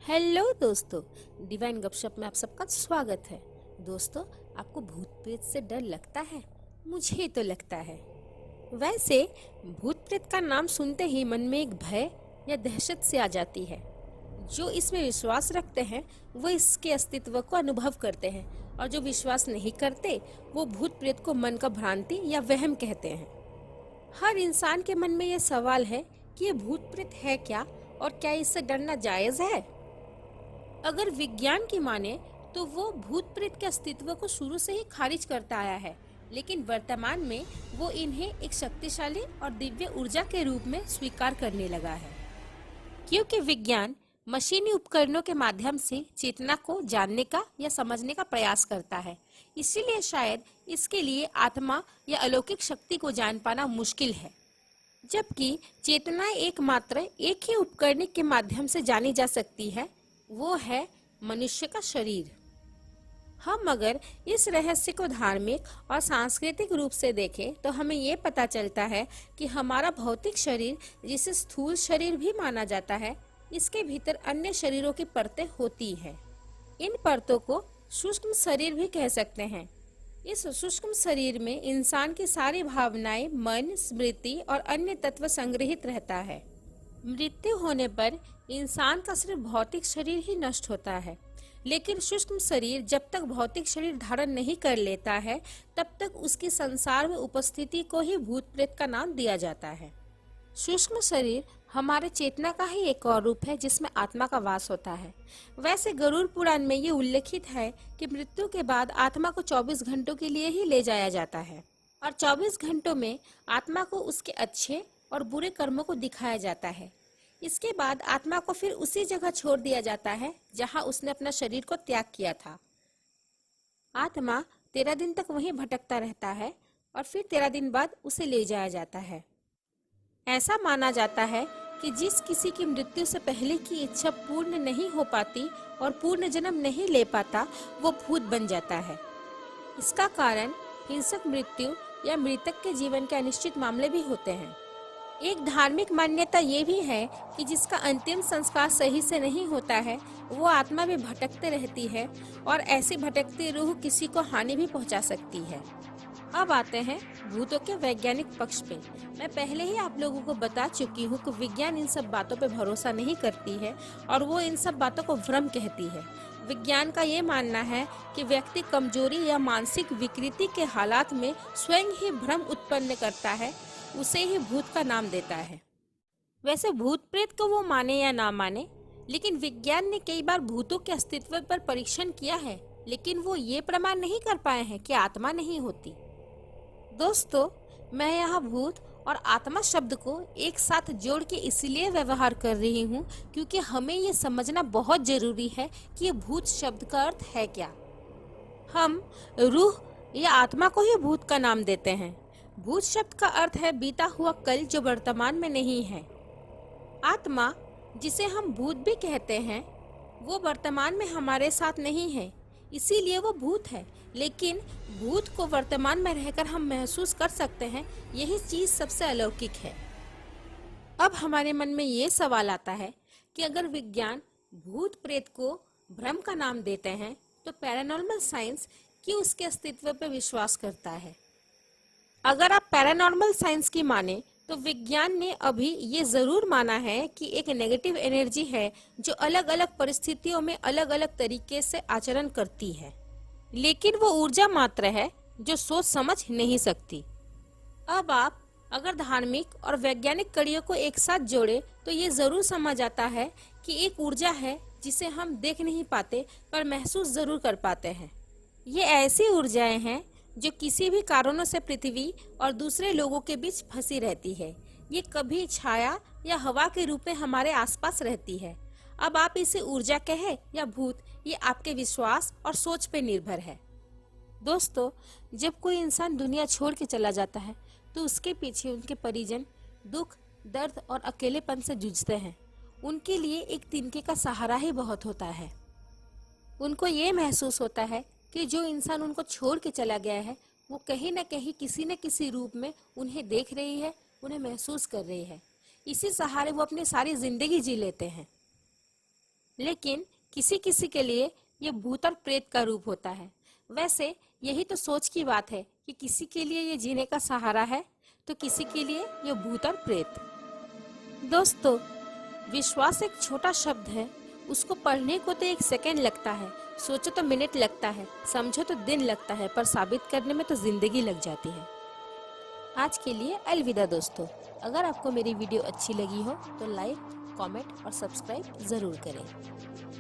Hello दोस्तों, divine गपशप में आप सबका स्वागत है। दोस्तों, आपको भूत प्रेत से डर लगता है? मुझे तो लगता है। वैसे भूत प्रेत का नाम सुनते ही मन में एक भय या दहशत से आ जाती है। जो इसमें विश्वास रखते हैं वो इसके अस्तित्व को अनुभव करते हैं, और जो विश्वास नहीं करते वो भूत प्रेत को मन का भ्रांति या वहम कहते हैं। हर इंसान के मन में ये सवाल है कि ये भूत प्रेत है क्या, और क्या इससे डरना जायज है? अगर विज्ञान की माने तो वो भूत प्रेत के अस्तित्व को शुरू से ही खारिज करता आया है, लेकिन वर्तमान में वो इन्हें एक शक्तिशाली और दिव्य ऊर्जा के रूप में स्वीकार करने लगा है। क्योंकि विज्ञान मशीनी उपकरणों के माध्यम से चेतना को जानने का या समझने का प्रयास करता है, इसीलिए शायद इसके लिए आत्मा या अलौकिक शक्ति को जान पाना मुश्किल है। जबकि चेतना एकमात्र एक ही उपकरण के माध्यम से जानी जा सकती है, वो है मनुष्य का शरीर। हम अगर इस रहस्य को धार्मिक और सांस्कृतिक रूप से देखें तो हमें ये पता चलता है कि हमारा भौतिक शरीर, जिसे स्थूल शरीर भी माना जाता है, इसके भीतर अन्य शरीरों की परतें होती हैं। इन परतों को सूक्ष्म शरीर भी कह सकते हैं। इस सूक्ष्म शरीर में इंसान की सारी भावनाएं, मन, स्मृति और अन्य तत्व संग्रहित रहता है। मृत्यु होने पर इंसान का सिर्फ भौतिक शरीर ही नष्ट होता है, लेकिन सूक्ष्म शरीर जब तक भौतिक शरीर धारण नहीं कर लेता है, तब तक उसकी संसार में उपस्थिति को ही भूत प्रेत का नाम दिया जाता है। सूक्ष्म शरीर हमारे चेतना का ही एक और रूप है, जिसमें आत्मा का वास होता है। वैसे गरुड़ पुराण में ये उल्लेखित है कि मृत्यु के बाद आत्मा को 24 घंटों के लिए ही ले जाया जाता है, और 24 घंटों में आत्मा को उसके अच्छे और बुरे कर्मों को दिखाया जाता है। इसके बाद आत्मा को फिर उसी जगह छोड़ दिया जाता है जहां उसने अपना शरीर को त्याग किया था। आत्मा 13 दिन तक वहीं भटकता रहता है, और फिर 13 दिन बाद उसे ले जाया जाता है। ऐसा माना जाता है कि जिस किसी की मृत्यु से पहले की इच्छा पूर्ण नहीं हो पाती और पूर्ण जन्म नहीं ले पाता, वो भूत बन जाता है। इसका कारण हिंसक मृत्यु या मृतक के जीवन के अनिश्चित मामले भी होते हैं। एक धार्मिक मान्यता ये भी है कि जिसका अंतिम संस्कार सही से नहीं होता है, वो आत्मा भी भटकते रहती है, और ऐसी भटकती रूह किसी को हानि भी पहुंचा सकती है। अब आते हैं भूतों के वैज्ञानिक पक्ष पे। मैं पहले ही आप लोगों को बता चुकी हूँ कि विज्ञान इन सब बातों पे भरोसा नहीं करती है, और वो इन सब बातों को भ्रम कहती है। विज्ञान का ये मानना है कि व्यक्ति कमजोरी या मानसिक विकृति के हालात में स्वयं ही भ्रम उत्पन्न करता है, उसे ही भूत का नाम देता है। वैसे भूत प्रेत को वो माने या ना माने, लेकिन विज्ञान ने कई बार भूतों के अस्तित्व पर परीक्षण किया है, लेकिन वो ये प्रमाण नहीं कर पाए हैं कि आत्मा नहीं होती। दोस्तों, मैं यहाँ भूत और आत्मा शब्द को एक साथ जोड़ के इसलिए व्यवहार कर रही हूँ क्योंकि हमें ये समझना बहुत जरूरी है कि ये भूत शब्द का अर्थ है क्या। हम रूह या आत्मा को ही भूत का नाम देते हैं। भूत शब्द का अर्थ है बीता हुआ कल, जो वर्तमान में नहीं है। आत्मा, जिसे हम भूत भी कहते हैं, वो वर्तमान में हमारे साथ नहीं है, इसीलिए वो भूत है। लेकिन भूत को वर्तमान में रहकर हम महसूस कर सकते हैं, यही चीज सबसे अलौकिक है। अब हमारे मन में ये सवाल आता है कि अगर विज्ञान भूत प्रेत को भ्रम का नाम देते हैं, तो पैरानॉर्मल साइंस क्यों उसके अस्तित्व पर विश्वास करता है? अगर आप पैरानॉर्मल साइंस की माने तो विज्ञान ने अभी ये जरूर माना है कि एक नेगेटिव एनर्जी है जो अलग अलग परिस्थितियों में अलग अलग तरीके से आचरण करती है, लेकिन वो ऊर्जा मात्र है जो सोच समझ नहीं सकती। अब आप अगर धार्मिक और वैज्ञानिक कड़ियों को एक साथ जोड़े तो ये जरूर समझ आता है कि एक ऊर्जा है जिसे हम देख नहीं पाते पर महसूस जरूर कर पाते हैं। ये ऐसी ऊर्जाएं हैं जो किसी भी कारणों से पृथ्वी और दूसरे लोगों के बीच फंसी रहती है। ये कभी छाया या हवा के रूप में हमारे आसपास रहती है। अब आप इसे ऊर्जा कहे या भूत, ये आपके विश्वास और सोच पे निर्भर है। दोस्तों, जब कोई इंसान दुनिया छोड़ के चला जाता है तो उसके पीछे उनके परिजन दुख, दर्द और अकेलेपन से जूझते हैं। उनके लिए एक तिनके का सहारा ही बहुत होता है। उनको ये महसूस होता है कि जो इंसान उनको छोड़ के चला गया है, वो कहीं न कहीं किसी न किसी रूप में उन्हें देख रही है, उन्हें महसूस कर रही है। इसी सहारे वो अपनी सारी जिंदगी जी लेते हैं। लेकिन किसी किसी के लिए ये भूत और प्रेत का रूप होता है। वैसे यही तो सोच की बात है कि किसी के लिए ये जीने का सहारा है तो किसी के लिए ये भूत और प्रेत। दोस्तों, विश्वास एक छोटा शब्द है, उसको पढ़ने को तो 1 सेकंड लगता है, सोचो तो मिनट लगता है, समझो तो दिन लगता है, पर साबित करने में तो जिंदगी लग जाती है। आज के लिए अलविदा दोस्तों। अगर आपको मेरी वीडियो अच्छी लगी हो तो लाइक, कमेंट और सब्सक्राइब ज़रूर करें।